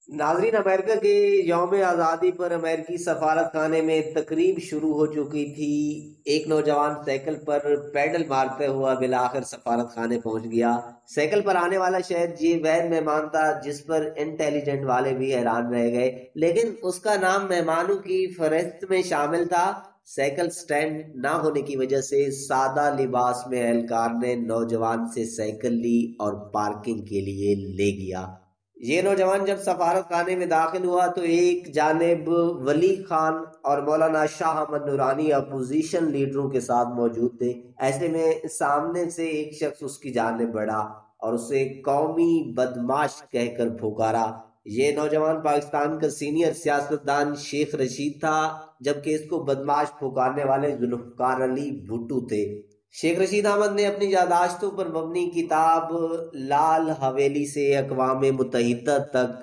नाजरीन, अमेरिका के यौम आज़ादी पर अमेरिकी सफारत खाने में तकरीब शुरू हो चुकी थी। एक नौजवान साइकिल पर पैडल मारते हुआ बिलाखिर सफारत खाने पहुंच गया। साइकिल पर आने वाला शायद ये वह मेहमान था जिस पर इंटेलिजेंट वाले भी हैरान रह गए, लेकिन उसका नाम मेहमानों की फहरिस्त में शामिल था। साइकिल स्टैंड ना होने की वजह से सादा लिबास में एहलकार ने नौजवान से साइकिल ली और पार्किंग के लिए ले गया। ये नौजवान जब सफारत खाने में दाखिल हुआ तो एक जानिब वली खान और मौलाना शाह अहमद नूरानी अपोजिशन लीडरों के साथ मौजूद थे। ऐसे में सामने से एक शख्स उसकी जानिब बढ़ा और उसे कौमी बदमाश कहकर पुकारा। ये नौजवान पाकिस्तान का सीनियर सियासतदान शेख रशीद था, जबकि इसको बदमाश पुकारने वाले जुल्फकार अली भुट्टो थे। शेख रशीद अहमद ने अपनी यादाश्तों पर मबनी किताब लाल हवेली से अक़वाम मुत्तहिदा तक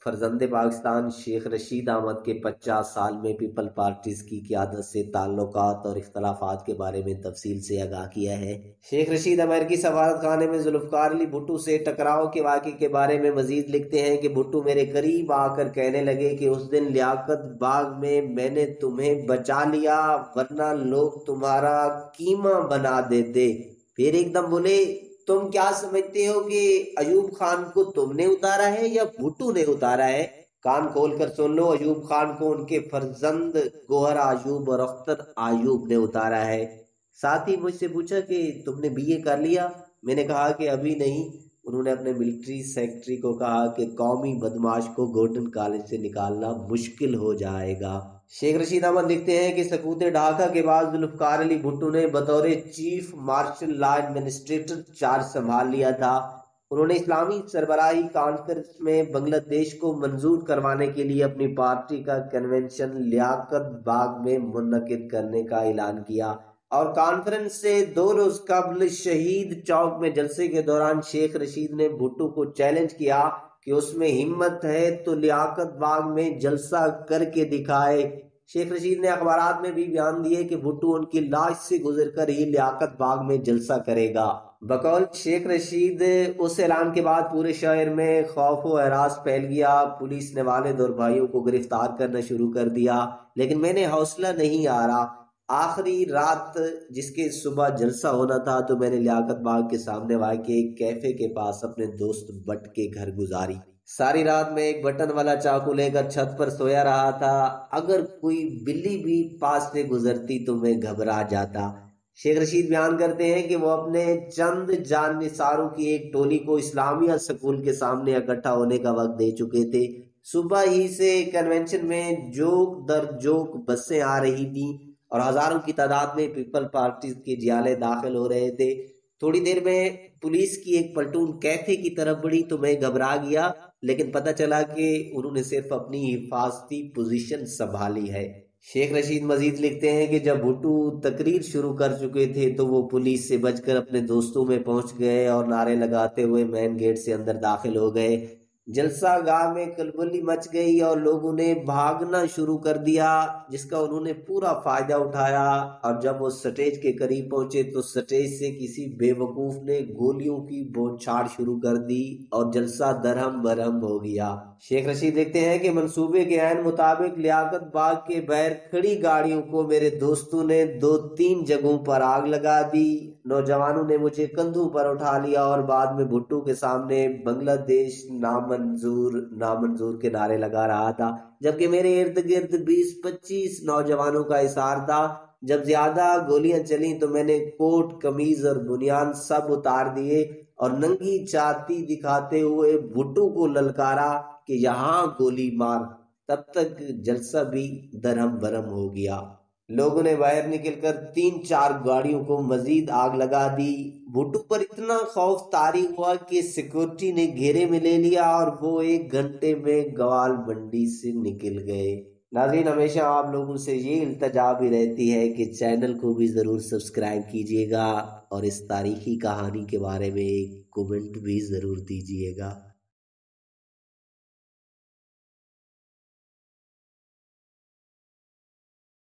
फर्जंद पाकिस्तान शेख रशीद अहमद के 50 साल में पीपल पार्टीज की क़यादत से ताल्लुकात और इख्तलाफात के बारे में तफसील से आगाह किया है। शेख रशीद अमेरिकी सफारत खाने में जुल्फकार अली भुट्टो से टकराव के वाक़े के बारे में मजीद लिखते हैं कि भुट्टो मेरे करीब आकर कहने लगे कि उस दिन लियाकत बाग में मैंने तुम्हें बचा लिया, वरना लोग तुम्हारा कीमा बना देते। फिर एकदम बोले, तुम क्या समझते हो कि अयूब खान को तुमने उतारा है या भुट्टो ने उतारा है? कान खोल कर सुन लो, अयूब खान को उनके फर्जंद गोहर आयूब और अख्तर आयूब ने उतारा है। साथ ही मुझसे पूछा कि तुमने बीए कर लिया। मैंने कहा कि अभी नहीं। उन्होंने अपने मिलिट्री सेक्रेटरी को कहा कि कौमी बदमाश को गोल्डन कॉलेज से निकालना मुश्किल हो जाएगा। शेख रशीद अहमद लिखते हैं कि सकूत ढाका के बाद जुल्फकार अली भुट्टो ने बतौर chief marshal law administrator charge संभाल लिया था। उन्होंने इस्लामी सरबराही कॉन्फ्रेंस में बांग्लादेश को मंजूर करवाने के लिए अपनी पार्टी का कन्वेंशन लियाकत बाग में मुनक्किद करने का ऐलान किया और कॉन्फ्रेंस से 2 रोज कबल शहीद चौक में जलसे के दौरान शेख रशीद ने भुट्टो को चैलेंज किया कि उसमें हिम्मत है तो लियाकत बाग में जलसा करके दिखाए। शेख रशीद ने अखबारात में भी बयान दिए कि भुट्टो उनकी लाश से गुजरकर ही लियाकत बाग में जलसा करेगा। बकौल शेख रशीद, उस ऐलान के बाद पूरे शहर में खौफ व हरास फैल गया। पुलिस ने वालिद और भाइयों को गिरफ्तार करना शुरू कर दिया, लेकिन मैंने हौसला नहीं हारा। आखिरी रात जिसके सुबह जलसा होना था तो मैंने लियाकत बाग के सामने वाक़े एक कैफे के पास अपने दोस्त बट के घर गुजारी। सारी रात मैं एक बटन वाला चाकू लेकर छत पर सोया रहा था। अगर कोई बिल्ली भी पास से गुजरती तो मैं घबरा जाता। शेख रशीद बयान करते हैं कि वो अपने चंद जान निसारों की एक टोली को इस्लामिया स्कूल के सामने इकट्ठा होने का वक्त दे चुके थे। सुबह ही से कन्वेंशन में जोक दर जोक बसें आ रही थी और हजारों की तादाद में पीपल पार्टी के जियाले दाखिल हो रहे थे। थोड़ी देर में पुलिस की एक पलटून कैफे की तरफ बढ़ी तो मैं घबरा गया, लेकिन पता चला कि उन्होंने सिर्फ अपनी हिफाजती पोजीशन संभाली है। शेख रशीद मजीद लिखते हैं कि जब भुट्टो तकरीर शुरू कर चुके थे तो वो पुलिस से बचकर अपने दोस्तों में पहुंच गए और नारे लगाते हुए मेन गेट से अंदर दाखिल हो गए। जलसा गाह में खलबली मच गई और लोगों ने भागना शुरू कर दिया, जिसका उन्होंने पूरा फायदा उठाया। और जब वो स्टेज के करीब पहुंचे तो स्टेज से किसी बेवकूफ ने गोलियों की बौछार शुरू कर दी और जलसा दरहम बरहम हो गया। शेख रशीद देखते हैं कि मंसूबे के ऐन मुताबिक लियाकत बाग के बाहर खड़ी गाड़ियों को मेरे दोस्तों ने 2-3 जगहों पर आग लगा दी। नौजवानों ने मुझे कंधों पर उठा लिया और बाद में भुट्टो के सामने बांग्लादेश नामंजूर नामंजूर के नारे लगा रहा था, जबकि मेरे इर्द गिर्द 20-25 नौजवानों का इशार था। जब ज्यादा गोलियां चली तो मैंने कोट कमीज और बुनियान सब उतार दिए और नंगी छाती दिखाते हुए भुट्टो को ललकारा कि यहाँ गोली मार। तब तक जलसा भी दरहम बरहम हो गया। लोगों ने बाहर निकलकर 3-4 गाड़ियों को मजीद आग लगा दी। भुट्टो पर इतना खौफ तारी हुआ कि सिक्योरिटी ने घेरे में ले लिया और वो 1 घंटे में गवाल मंडी से निकल गए। नाज़रीन, हमेशा आप लोगों से ये इल्तजा भी रहती है कि चैनल को भी ज़रूर सब्सक्राइब कीजिएगा और इस तारीखी कहानी के बारे में एक कमेंट भी ज़रूर दीजिएगा।